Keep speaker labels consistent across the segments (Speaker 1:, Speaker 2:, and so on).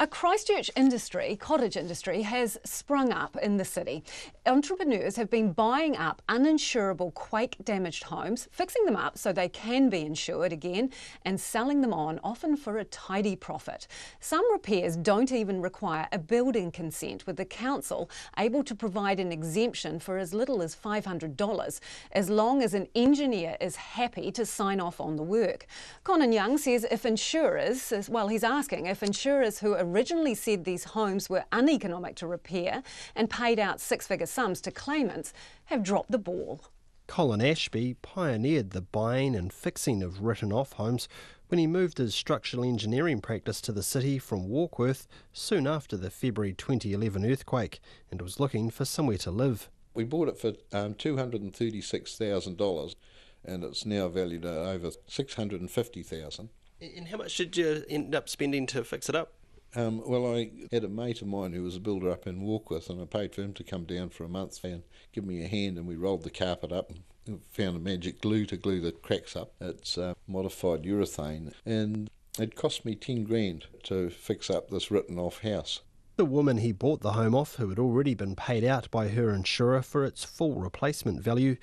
Speaker 1: A Christchurch industry, cottage industry, has sprung up in the city. Entrepreneurs have been buying up uninsurable quake-damaged homes, fixing them up so they can be insured again, and selling them on, often for a tidy profit. Some repairs don't even require a building consent, with the council able to provide an exemption for as little as $500, as long as an engineer is happy to sign off on the work. Colin Young says if insurers, he's asking if insurers who originally said these homes were uneconomic to repair and paid out six-figure sums to claimants have dropped the ball.
Speaker 2: Colin Ashby pioneered the buying and fixing of written-off homes when he moved his structural engineering practice to the city from Warkworth soon after the February 2011 earthquake and was looking for somewhere to live.
Speaker 3: We bought it for $236,000 and it's now valued at over $650,000.
Speaker 2: And how much did you end up spending to fix it up?
Speaker 3: Well, I had a mate of mine who was a builder up in Warkworth, and I paid for him to come down for a month and give me a hand, and we rolled the carpet up and found a magic glue to glue the cracks up. It's modified urethane, and it cost me 10 grand to fix up this written-off house.
Speaker 2: The woman he bought the home off, who had already been paid out by her insurer for its full replacement value,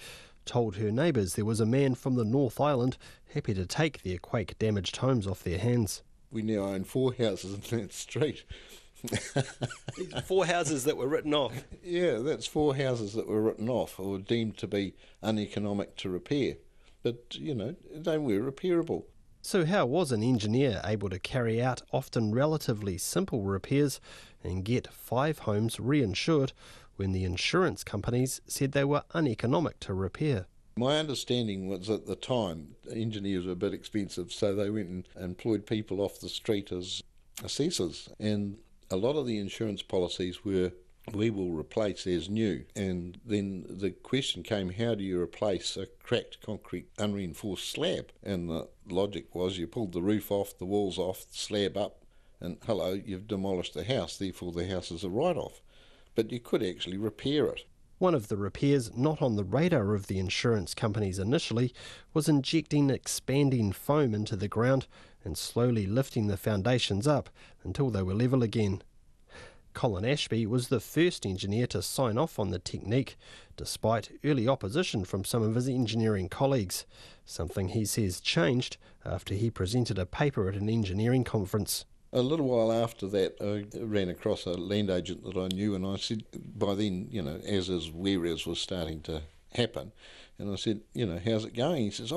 Speaker 2: told her neighbours there was a man from the North Island happy to take their quake-damaged homes off their hands.
Speaker 3: We now own 4 houses in that street.
Speaker 2: 4 houses that were written off?
Speaker 3: Yeah, that's 4 houses that were written off or deemed to be uneconomic to repair. But, they were repairable.
Speaker 2: So how was an engineer able to carry out often relatively simple repairs and get 5 homes reinsured when the insurance companies said they were uneconomic to repair?
Speaker 3: My understanding was at the time engineers were a bit expensive, so they went and employed people off the street as assessors. And a lot of the insurance policies were, we will replace as new. And then the question came, how do you replace a cracked concrete unreinforced slab? And the logic was you pulled the roof off, the walls off, the slab up, and hello, you've demolished the house, therefore the house is a write-off. But you could actually repair it.
Speaker 2: One of the repairs not on the radar of the insurance companies initially was injecting expanding foam into the ground and slowly lifting the foundations up until they were level again. Colin Ashby was the first engineer to sign off on the technique, despite early opposition from some of his engineering colleagues, something he says changed after he presented a paper at an engineering conference.
Speaker 3: A little while after that, I ran across a land agent that I knew, and I said, by then, as is, whereas was starting to happen, and I said, how's it going? He says,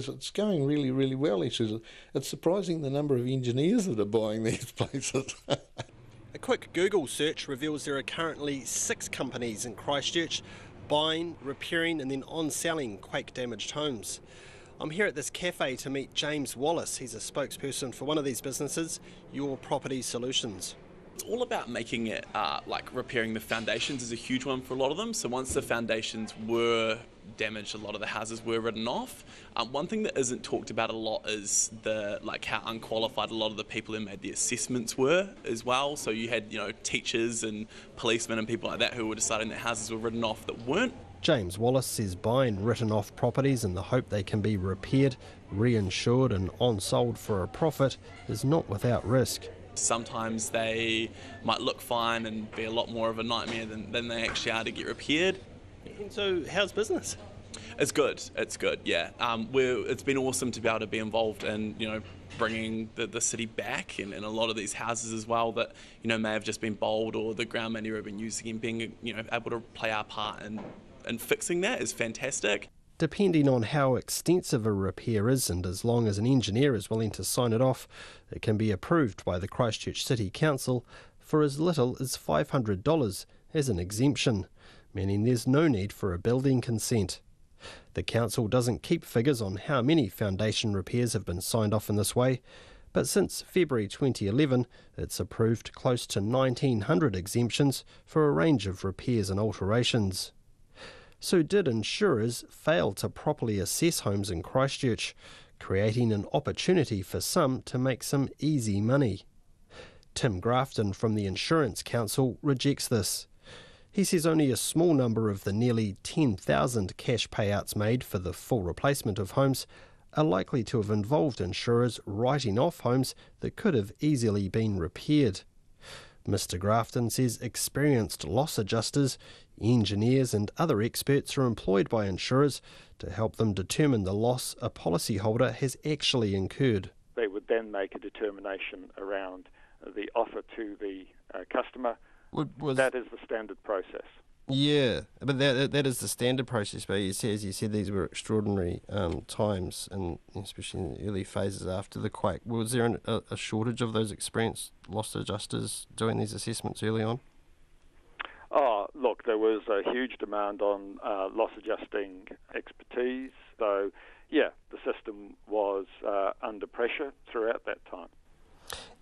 Speaker 3: it's going really, really well. He says, it's surprising the number of engineers that are buying these places.
Speaker 2: A quick Google search reveals there are currently 6 companies in Christchurch buying, repairing and then on-selling quake-damaged homes. I'm here at this cafe to meet James Wallace. He's a spokesperson for one of these businesses, Your Property Solutions.
Speaker 4: It's all about making it, repairing the foundations is a huge one for a lot of them. So once the foundations were damaged, a lot of the houses were written off. One thing that isn't talked about a lot is how unqualified a lot of the people who made the assessments were as well. So you had, teachers and policemen and people like that who were deciding that houses were written off that weren't.
Speaker 2: James Wallace says buying written-off properties in the hope they can be repaired, reinsured and on-sold for a profit is not without risk.
Speaker 4: Sometimes they might look fine and be a lot more of a nightmare than they actually are to get repaired.
Speaker 2: And so how's business?
Speaker 4: It's good, yeah. It's been awesome to be able to be involved in, bringing the city back and a lot of these houses as well that, may have just been bowled or the ground may never have been used again, being, able to play our part and fixing that is fantastic.
Speaker 2: Depending on how extensive a repair is and as long as an engineer is willing to sign it off, it can be approved by the Christchurch City Council for as little as $500 as an exemption, meaning there's no need for a building consent. The council doesn't keep figures on how many foundation repairs have been signed off in this way, but since February 2011 it's approved close to 1,900 exemptions for a range of repairs and alterations. So did insurers fail to properly assess homes in Christchurch, creating an opportunity for some to make some easy money? Tim Grafton from the Insurance Council rejects this. He says only a small number of the nearly 10,000 cash payouts made for the full replacement of homes are likely to have involved insurers writing off homes that could have easily been repaired. Mr Grafton says experienced loss adjusters, engineers and other experts are employed by insurers to help them determine the loss a policyholder has actually incurred.
Speaker 5: They would then make a determination around the offer to the customer. That is the standard process.
Speaker 2: Yeah, but that is the standard process. But as you said, these were extraordinary times, and especially in the early phases after the quake. Was there a shortage of those experienced loss adjusters doing these assessments early on?
Speaker 5: Oh, look, there was a huge demand on loss adjusting expertise. So, yeah, the system was under pressure throughout that time.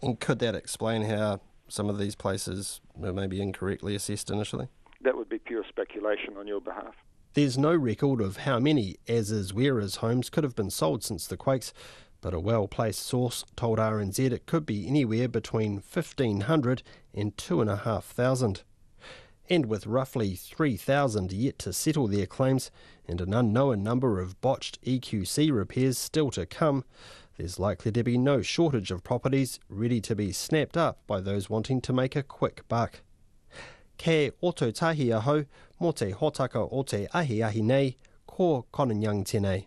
Speaker 2: And could that explain how some of these places were maybe incorrectly assessed initially?
Speaker 5: That would be pure speculation on your behalf.
Speaker 2: There's no record of how many as-is, where-is homes could have been sold since the quakes, but a well-placed source told RNZ it could be anywhere between 1,500 and 2,500. And with roughly 3,000 yet to settle their claims and an unknown number of botched EQC repairs still to come, there's likely to be no shortage of properties ready to be snapped up by those wanting to make a quick buck. Kei oto tahi ahau, mō te hōtaka o te ahi nei, ko Colin tēnei.